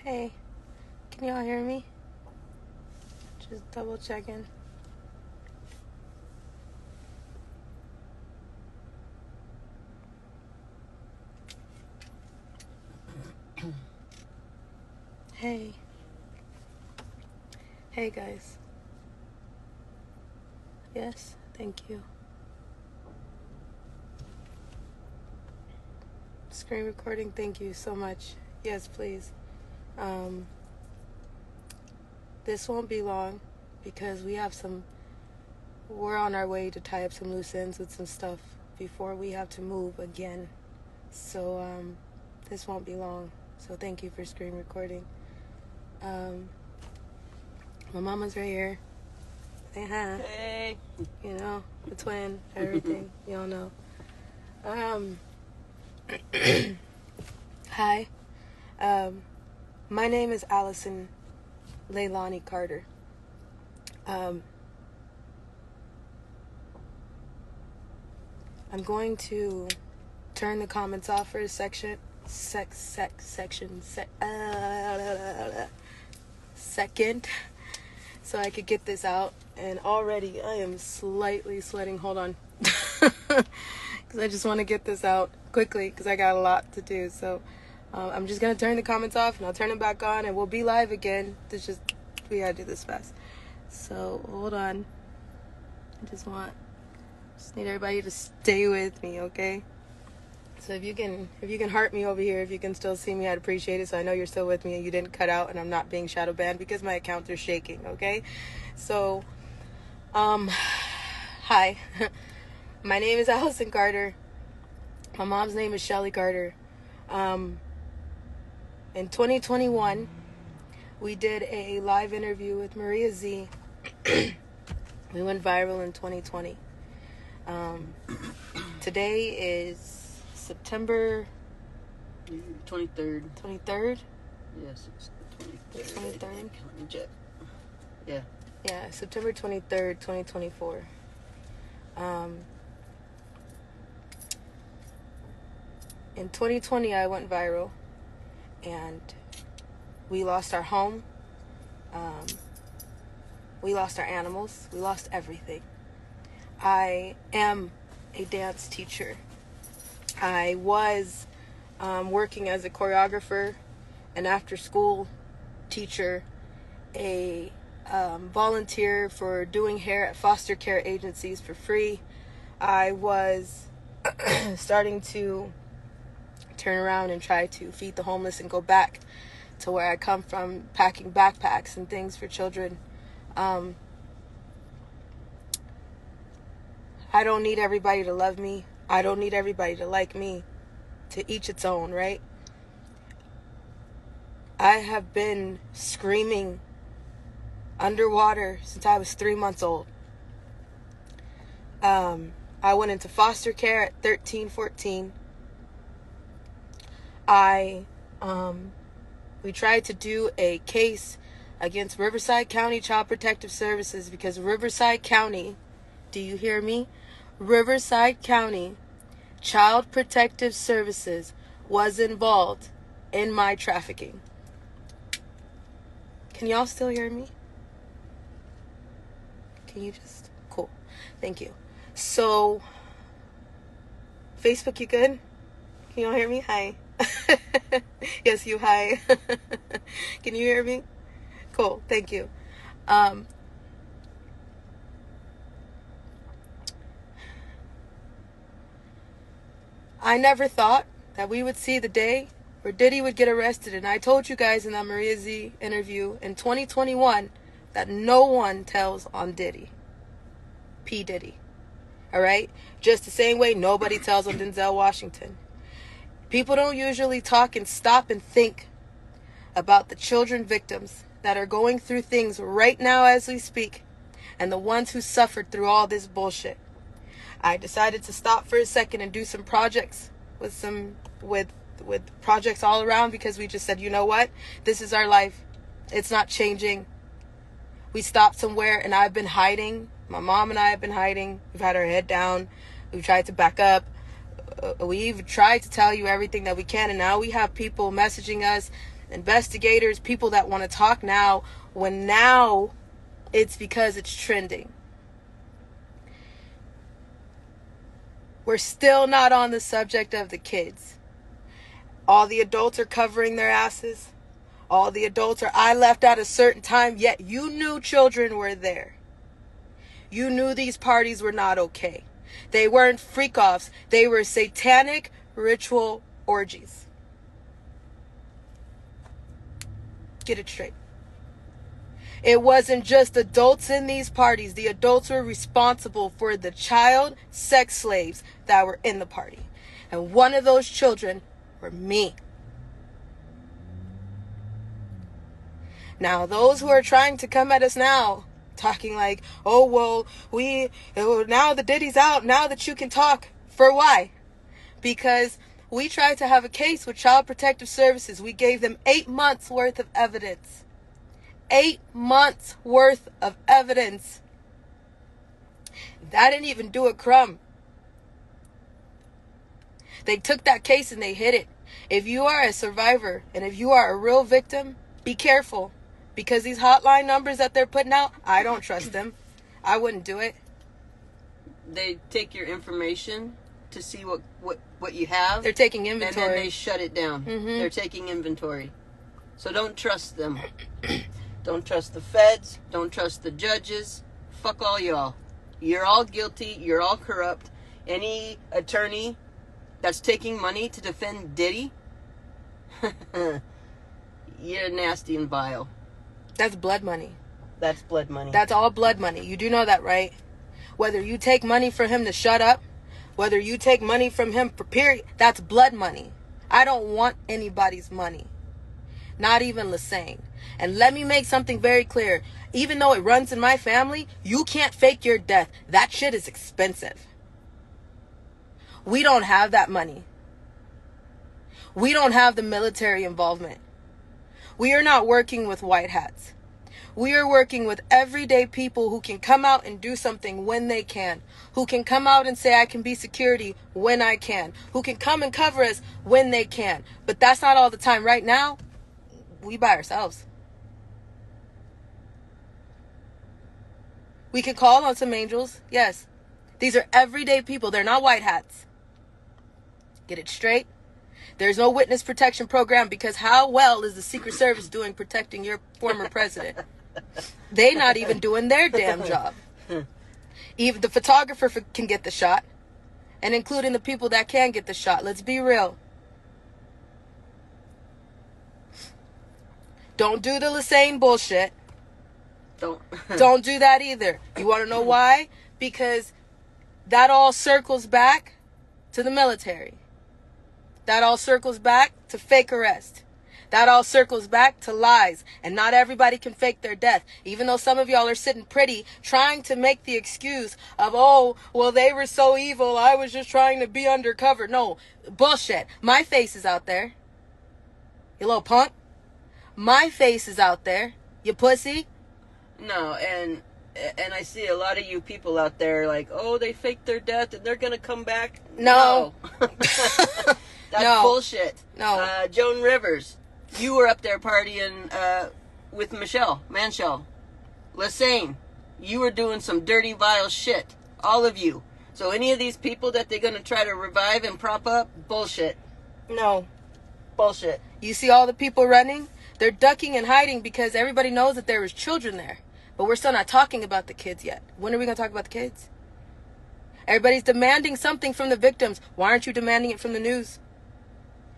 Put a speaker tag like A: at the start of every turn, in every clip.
A: Hey, can y'all hear me? Just double checking. Hey. Hey guys. Yes, thank you. Screen recording, thank you so much. Yes, please. This won't be long because we're on our way to tie up some loose ends with some stuff before we have to move again. So, this won't be long. So thank you for screen recording. My mama's right here. Say hi.
B: Hey.
A: You know, the twin, everything. Y'all know. Hi. My name is Allison Leilani Carter. I'm going to turn the comments off for a second, so I could get this out. And already I am slightly sweating. Hold on. Because I just want to get this out quickly because I got a lot to do. So I'm just going to turn the comments off and I'll turn them back on and we'll be live again. We got to do this fast. So hold on. I just need everybody to stay with me, okay? So if you can heart me over here, if you can still see me, I'd appreciate it. So I know you're still with me and you didn't cut out and I'm not being shadow banned because my accounts are shaking, okay? So, hi. My name is Allison Carter. My mom's name is Shelly Carter. In 2021, we did a live interview with Maria Z. We went viral in 2020. Today is September
B: 23rd.
A: 23rd?
B: Yes, it's the 23rd.
A: 23rd?
B: Let me check. Yeah.
A: Yeah, September 23rd, 2024. In 2020, I went viral, and we lost our home. We lost our animals. We lost everything. I am a dance teacher. I was working as a choreographer, an after-school teacher, a volunteer for doing hair at foster care agencies for free. I was starting to turn around and try to feed the homeless and go back to where I come from, packing backpacks and things for children. I don't need everybody to love me. I don't need everybody to like me. To each its own, right? I have been screaming underwater since I was 3 months old. I went into foster care at 13, 14. We tried to do a case against Riverside County Child Protective Services because Riverside County, do you hear me? Riverside County Child Protective Services was involved in my trafficking. Can y'all still hear me? Can you just... Cool. Thank you. So, Facebook, you good? Can y'all hear me? Hi. Yes, you. Hi. Can you hear me? Cool. Thank you. I never thought that we would see the day where Diddy would get arrested. And I told you guys in that Maria Z interview in 2021 that no one tells on Diddy. P. Diddy. All right? Just the same way nobody tells on Denzel Washington. People don't usually talk and stop and think about the children victims that are going through things right now as we speak and the ones who suffered through all this bullshit. I decided to stop for a second and do some projects with projects all around because we just said, you know what? This is our life. It's not changing. We stopped somewhere and I've been hiding. My mom and I have been hiding. We've had our head down. We've tried to back up. We've tried to tell you everything that we can, and now we have people messaging us investigators, people that want to talk now, when now it's because it's trending. We're still not on the subject of the kids. All the adults are covering their asses. All the adults are, I left at a certain time, yet you knew children were there. You knew these parties were not okay. They weren't freak-offs. They were satanic ritual orgies. Get it straight. It wasn't just adults in these parties. The adults were responsible for the child sex slaves that were in the party. And one of those children were me. Now, those who are trying to come at us now, talking like, oh, well, now the Diddy's out, now that you can talk. For why? Because we tried to have a case with Child Protective Services. We gave them 8 months worth of evidence. 8 months worth of evidence. That didn't even do a crumb. They took that case and they hid it. If you are a survivor and if you are a real victim, be careful. Because these hotline numbers that they're putting out, I don't trust them. I wouldn't do it.
B: They take your information to see what you have.
A: They're taking inventory.
B: And then they shut it down.
A: Mm-hmm.
B: They're taking inventory. So don't trust them. Don't trust the feds. Don't trust the judges. Fuck all y'all. You're all guilty. You're all corrupt. Any attorney that's taking money to defend Diddy, you're nasty and vile.
A: That's blood money.
B: That's blood money.
A: That's all blood money. You do know that, right? Whether you take money from him to shut up, whether you take money from him for period, that's blood money. I don't want anybody's money. Not even Lesane. And let me make something very clear. Even though it runs in my family, you can't fake your death. That shit is expensive. We don't have that money. We don't have the military involvement. We are not working with white hats. We are working with everyday people who can come out and do something when they can. Who can come out and say, I can be security when I can. Who can come and cover us when they can. But that's not all the time. Right now, we by ourselves. We can call on some angels. Yes. These are everyday people. They're not white hats. Get it straight. There's no witness protection program because how well is the Secret Service doing protecting your former president? They not even doing their damn job. Even the photographer can get the shot. And including the people that can get the shot. Let's be real. Don't do the Lesane bullshit. Don't do that either. You want to know why? Because that all circles back to the military. That all circles back to fake arrest. That all circles back to lies. And not everybody can fake their death. Even though some of y'all are sitting pretty, trying to make the excuse of, oh, well, they were so evil. I was just trying to be undercover. No, bullshit. My face is out there. You little punk. My face is out there. You pussy.
B: No, and I see a lot of you people out there like, oh, they faked their death and they're going to come back.
A: No.
B: That's
A: no.
B: bullshit.
A: No.
B: Joan Rivers, you were up there partying with Michelle Manshell. Lesane, you were doing some dirty, vile shit. All of you. So any of these people that they're going to try to revive and prop up, bullshit.
A: No.
B: Bullshit.
A: You see all the people running? They're ducking and hiding because everybody knows that there was children there. But we're still not talking about the kids yet. When are we going to talk about the kids? Everybody's demanding something from the victims. Why aren't you demanding it from the news?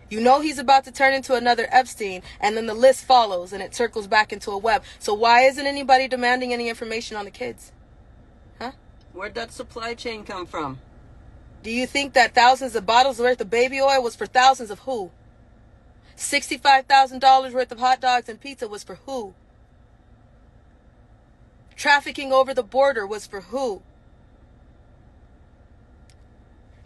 A: You know he's about to turn into another Epstein, and then the list follows, and it circles back into a web. So why isn't anybody demanding any information on the kids? Huh?
B: Where'd that supply chain come from?
A: Do you think that thousands of bottles worth of baby oil was for thousands of who? $65,000 worth of hot dogs and pizza was for who? Trafficking over the border was for who?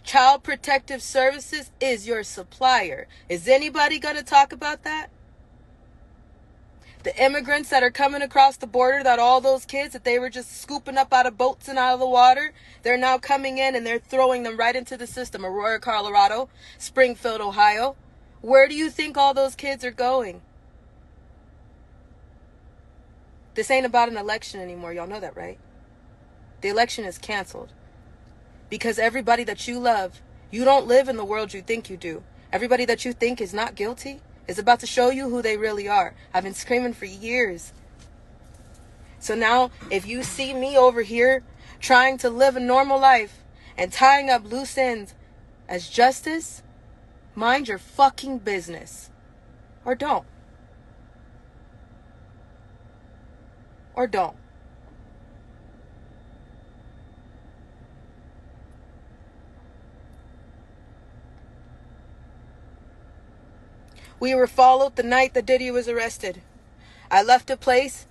A: Child Protective Services is your supplier. Is anybody going to talk about that? The immigrants that are coming across the border, that all those kids that they were just scooping up out of boats and out of the water, they're now coming in and they're throwing them right into the system. Aurora, Colorado, Springfield, Ohio. Where do you think all those kids are going? This ain't about an election anymore. Y'all know that, right? The election is canceled. Because everybody that you love, you don't live in the world you think you do. Everybody that you think is not guilty is about to show you who they really are. I've been screaming for years. So now, if you see me over here trying to live a normal life and tying up loose ends as justice, mind your fucking business. Or don't. Or don't. We were followed the night that Diddy was arrested. I left a place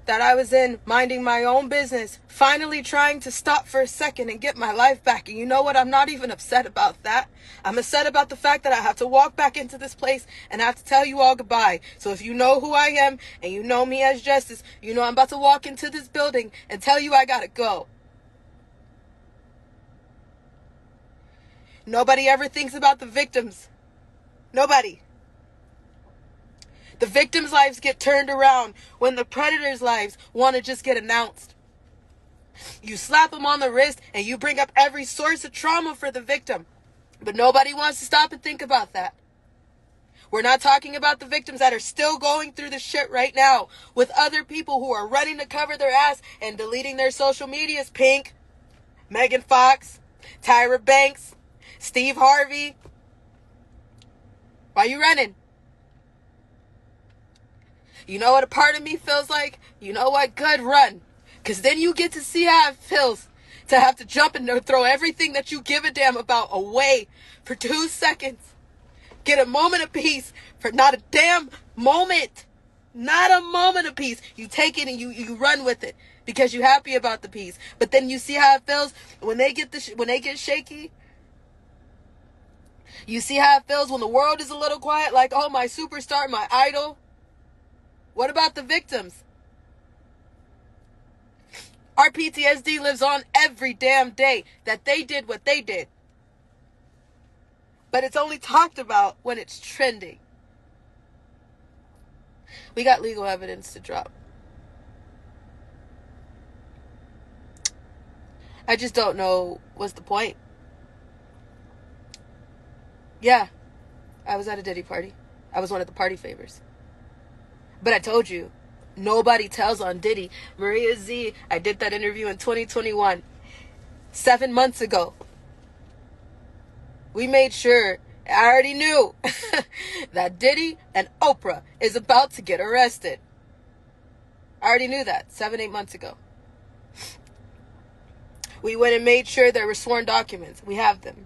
A: that I was in, minding my own business, finally trying to stop for a second and get my life back. And you know what? I'm not even upset about that. I'm upset about the fact that I have to walk back into this place and I have to tell you all goodbye. So if you know who I am and you know me as Justice, you know I'm about to walk into this building and tell you I gotta go. Nobody ever thinks about the victims. Nobody. The victims' lives get turned around when the predators' lives want to just get announced. You slap them on the wrist and you bring up every source of trauma for the victim. But nobody wants to stop and think about that. We're not talking about the victims that are still going through the shit right now with other people who are running to cover their ass and deleting their social medias. Pink, Megan Fox, Tyra Banks, Steve Harvey. Why you running? You know what a part of me feels like? You know what? Good, run. Because then you get to see how it feels to have to jump and throw everything that you give a damn about away for 2 seconds. Get a moment of peace for not a damn moment. Not a moment of peace. You take it and you run with it because you're happy about the peace. But then you see how it feels when they get shaky. You see how it feels when the world is a little quiet, like, oh, my superstar, my idol. What about the victims? Our PTSD lives on every damn day that they did what they did. But it's only talked about when it's trending. We got legal evidence to drop. I just don't know what's the point. Yeah, I was at a Diddy party. I was one of the party favors. But I told you, nobody tells on Diddy. Maria Z, I did that interview in 2021. 7 months ago. We made sure, I already knew, that Diddy and Oprah is about to get arrested. I already knew that 7-8 months ago. We went and made sure there were sworn documents. We have them.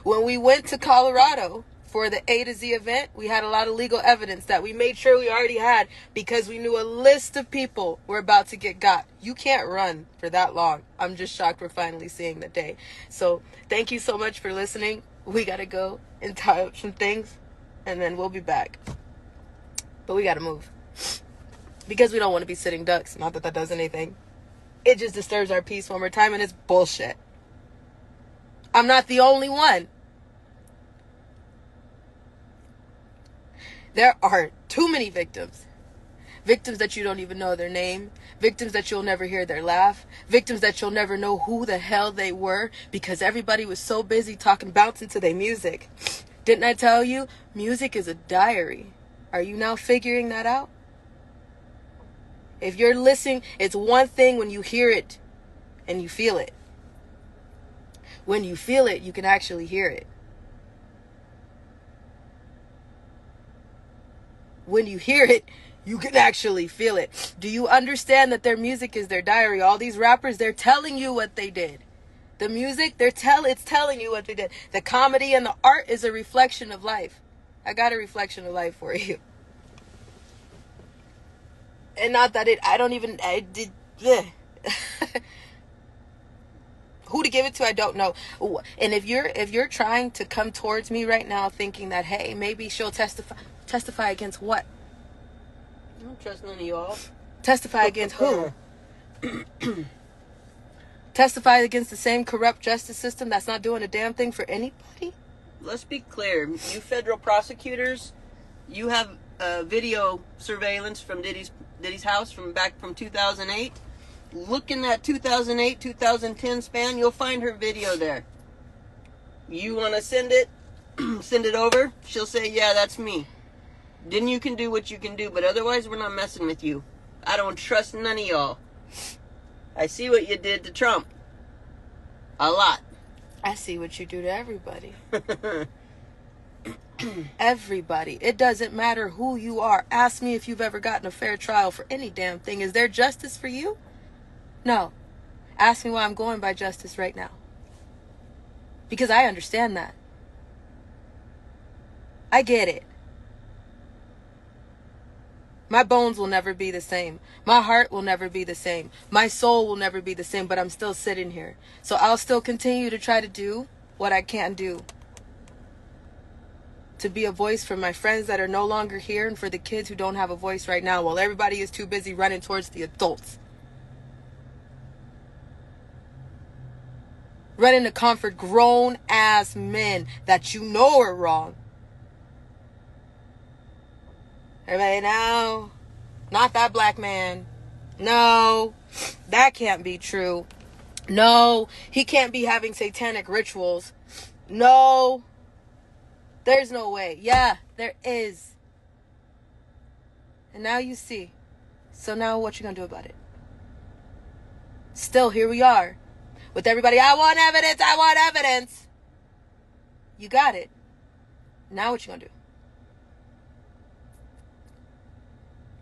A: When we went to Colorado for the A to Z event, we had a lot of legal evidence that we made sure we already had because we knew a list of people were about to get got. You can't run for that long. I'm just shocked we're finally seeing the day. So thank you so much for listening. We got to go and tie up some things and then we'll be back. But we got to move because we don't want to be sitting ducks. Not that that does anything. It just disturbs our peace one more time and it's bullshit. I'm not the only one. There are too many victims. Victims that you don't even know their name. Victims that you'll never hear their laugh. Victims that you'll never know who the hell they were because everybody was so busy bouncing to their music. Didn't I tell you? Music is a diary. Are you now figuring that out? If you're listening, it's one thing when you hear it and you feel it. When you feel it, you can actually hear it. When you hear it, you can actually feel it. Do you understand that their music is their diary? All these rappers, they're telling you what they did. The music, it's telling you what they did. The comedy and the art is a reflection of life. I got a reflection of life for you. And not that who to give it to, I don't know. And if you're trying to come towards me right now thinking that, hey, maybe she'll testify against what?
B: I don't trust none of y'all.
A: Testify against who? Testify against the same corrupt justice system that's not doing a damn thing for anybody?
B: Let's be clear. You federal prosecutors, you have video surveillance from Diddy's house from back from 2008. Look in that 2008, 2010 span. You'll find her video there. You want to send it? Send it over. She'll say, yeah, that's me. Then you can do what you can do, but otherwise we're not messing with you. I don't trust none of y'all. I see what you did to Trump. A lot.
A: I see what you do to everybody. Everybody. It doesn't matter who you are. Ask me if you've ever gotten a fair trial for any damn thing. Is there justice for you? No. Ask me why I'm going by justice right now. Because I understand that. I get it. My bones will never be the same. My heart will never be the same. My soul will never be the same, but I'm still sitting here. So I'll still continue to try to do what I can do. To be a voice for my friends that are no longer here and for the kids who don't have a voice right now while everybody is too busy running towards the adults. Running to comfort grown-ass men that you know are wrong. Everybody, no, not that black man. No, that can't be true. No, he can't be having satanic rituals. No, there's no way. Yeah, there is. And now you see. So now what you gonna do about it? Still, here we are. With everybody, I want evidence, I want evidence. You got it. Now what you gonna do?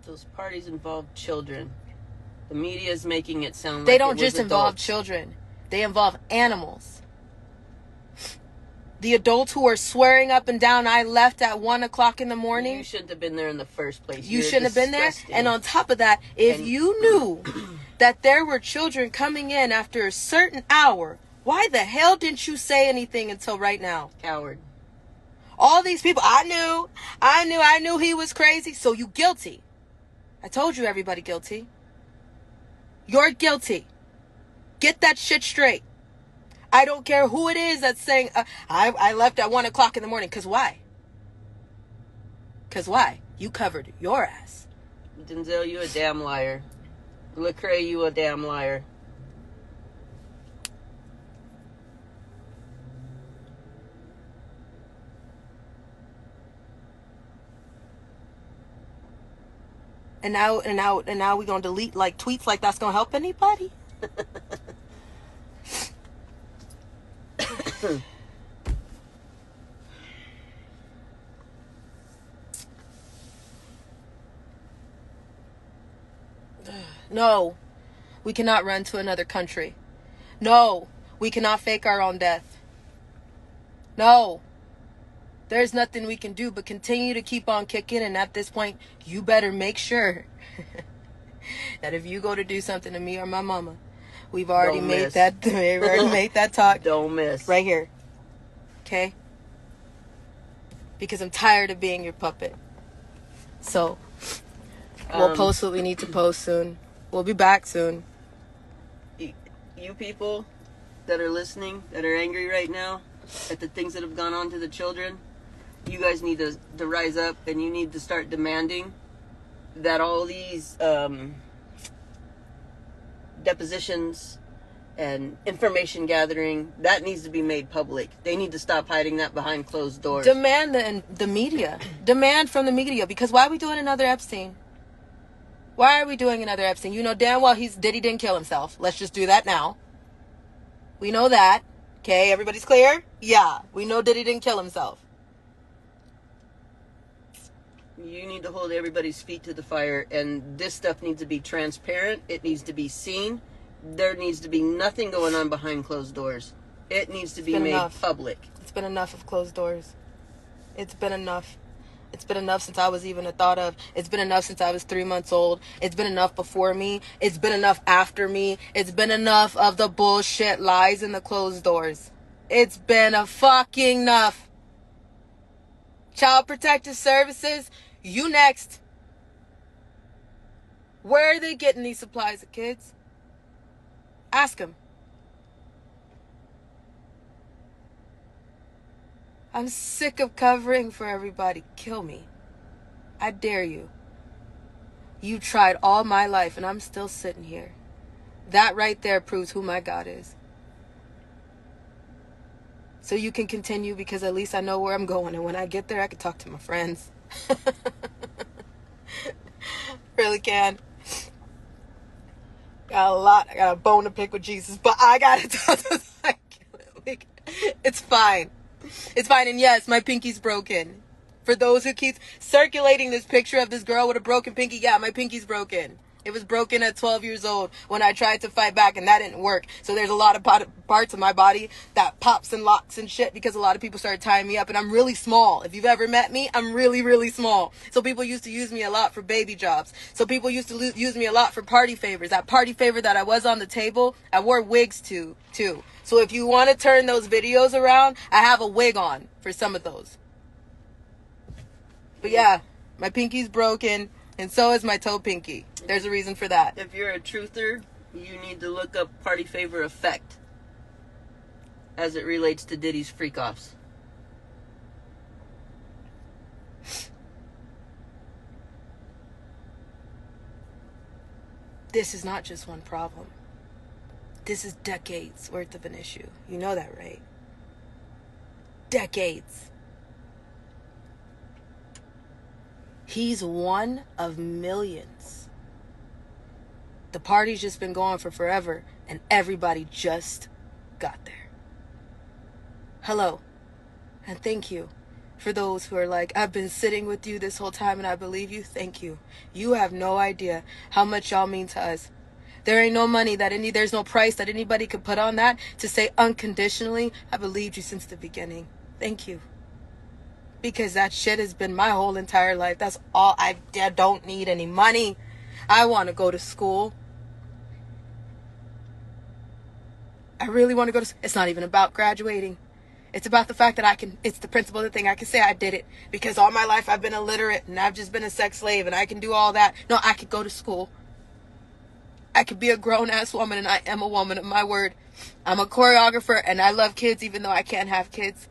B: Those parties involve children. The media is making it sound like
A: they don't
B: it
A: just
B: was
A: involve
B: adults.
A: children. They involve animals. The adults who are swearing up and down, I left at 1 o'clock in the morning.
B: You shouldn't have been there in the first place.
A: You
B: You're
A: shouldn't have been there.
B: disgusting.
A: And on top of that, if you knew that there were children coming in after a certain hour, why the hell didn't you say anything until right now?
B: Coward.
A: All these people, I knew he was crazy. So you guilty. I told you everybody guilty. You're guilty. Get that shit straight. I don't care who it is that's saying, I left at 1 o'clock in the morning. Because why? Because why? You covered your ass.
B: Denzel, you a damn liar. Lecrae, you a damn liar.
A: And now we're gonna delete like tweets like that's gonna help anybody? No, we cannot run to another country. No, we cannot fake our own death. No, there's nothing we can do but continue to keep on kicking. And at this point, you better make sure that if you go to do something to me or my mama, we've already made that talk.
B: Don't miss.
A: Right here. Okay? Because I'm tired of being your puppet. So, we'll post what we need to post soon. We'll be back soon.
B: You people that are listening, that are angry right now at the things that have gone on to the children, you guys need to rise up and you need to start demanding that all these depositions and information gathering, that needs to be made public. They need to stop hiding that behind closed doors.
A: Demand the media. Demand from the media. Because why are we doing another Epstein? Why are we doing another Epstein? You know damn well Diddy didn't kill himself. Let's just do that now. We know that. Okay, everybody's clear? Yeah, we know Diddy didn't kill himself.
B: You need to hold everybody's feet to the fire, and this stuff needs to be transparent. It needs to be seen. There needs to be nothing going on behind closed doors. It needs to be made public.
A: It's been enough of closed doors. It's been enough. It's been enough since I was even a thought of. It's been enough since I was 3 months old. It's been enough before me. It's been enough after me. It's been enough of the bullshit lies in the closed doors. It's been a fucking enough. Child Protective Services, you next. Where are they getting these supplies of kids? Ask them. I'm sick of covering for everybody. Kill me. I dare you. You tried all my life and I'm still sitting here. That right there proves who my God is. So you can continue, because at least I know where I'm going. And when I get there, I can talk to my friends. Really can. I got a bone to pick with Jesus. But I got to talk to it's fine. It's fine. And yes, my pinky's broken. For those who keep circulating this picture of this girl with a broken pinky, yeah, my pinky's broken. It was broken at 12 years old when I tried to fight back, and that didn't work. So there's a lot of parts of my body that pops and locks and shit because a lot of people started tying me up, and I'm really small. If you've ever met me, I'm really, really small. So people used to use me a lot for baby jobs. So people used to use me a lot for party favors. That party favor that I was on the table, I wore wigs too. So if you want to turn those videos around, I have a wig on for some of those. But yeah, my pinky's broken, and so is my toe pinky. There's a reason for that.
B: If you're a truther, you need to look up party favor effect as it relates to Diddy's freak-offs.
A: This is not just one problem. This is decades worth of an issue. You know that, right? Decades. He's one of millions. The party's just been going for forever, and everybody just got there. Hello, and thank you for those who are like, I've been sitting with you this whole time and I believe you. Thank you. You have no idea how much y'all mean to us. There ain't no money there's no price that anybody could put on that to say unconditionally, I believed you since the beginning. Thank you. Because that shit has been my whole entire life. That's all. I don't need any money. I want to go to school. I really want to go to school. It's not even about graduating. It's about the fact that it's the principle of the thing. I can say I did it because all my life I've been illiterate and I've just been a sex slave and I can do all that. No, I could go to school. I could be a grown-ass woman, and I am a woman of my word. I'm a choreographer and I love kids even though I can't have kids.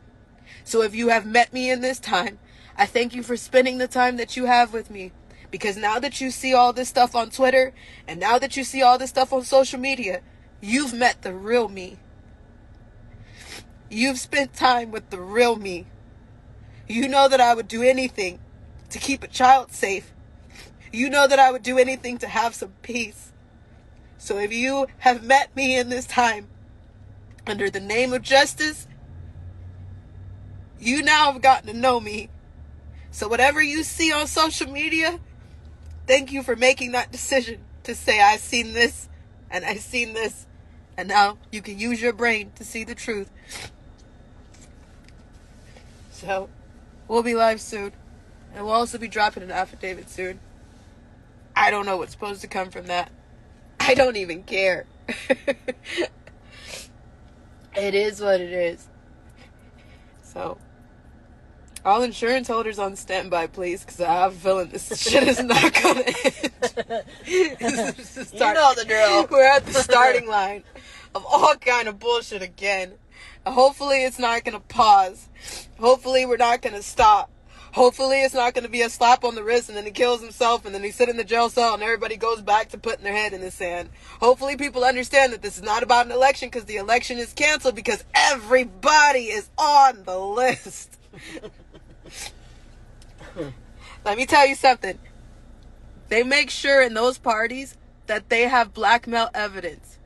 A: So if you have met me in this time, I thank you for spending the time that you have with me. Because now that you see all this stuff on Twitter, and now that you see all this stuff on social media, you've met the real me. You've spent time with the real me. You know that I would do anything to keep a child safe. You know that I would do anything to have some peace. So if you have met me in this time, under the name of justice, you now have gotten to know me. So whatever you see on social media, thank you for making that decision to say, I've seen this and I've seen this. And now you can use your brain to see the truth. So we'll be live soon. And we'll also be dropping an affidavit soon. I don't know what's supposed to come from that. I don't even care. It is what it is. So, all insurance holders on standby, please, because I have a feeling this shit is not going to end.
B: You know the drill.
A: We're at the starting line of all kind of bullshit again. Hopefully it's not going to pause. Hopefully we're not going to stop. Hopefully it's not going to be a slap on the wrist and then he kills himself and then he sit in the jail cell and everybody goes back to putting their head in the sand. Hopefully people understand that this is not about an election because the election is canceled because everybody is on the list. Let me tell you something. They make sure in those parties that they have blackmail evidence.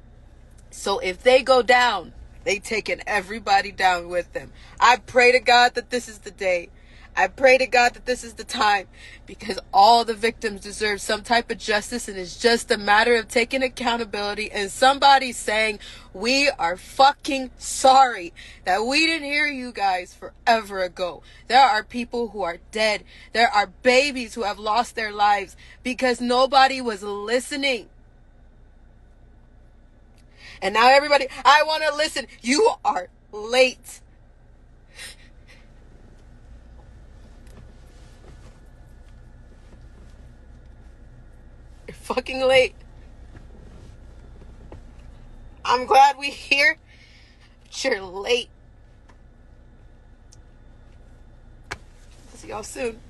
A: So if they go down, they taking everybody down with them. I pray to God that this is the day. I pray to God that this is the time, because all the victims deserve some type of justice, and it's just a matter of taking accountability and somebody saying, we are fucking sorry that we didn't hear you guys forever ago. There are people who are dead. There are babies who have lost their lives because nobody was listening. And now everybody, I want to listen. You are late. You're fucking late. I'm glad we're here, but you're late. See y'all soon.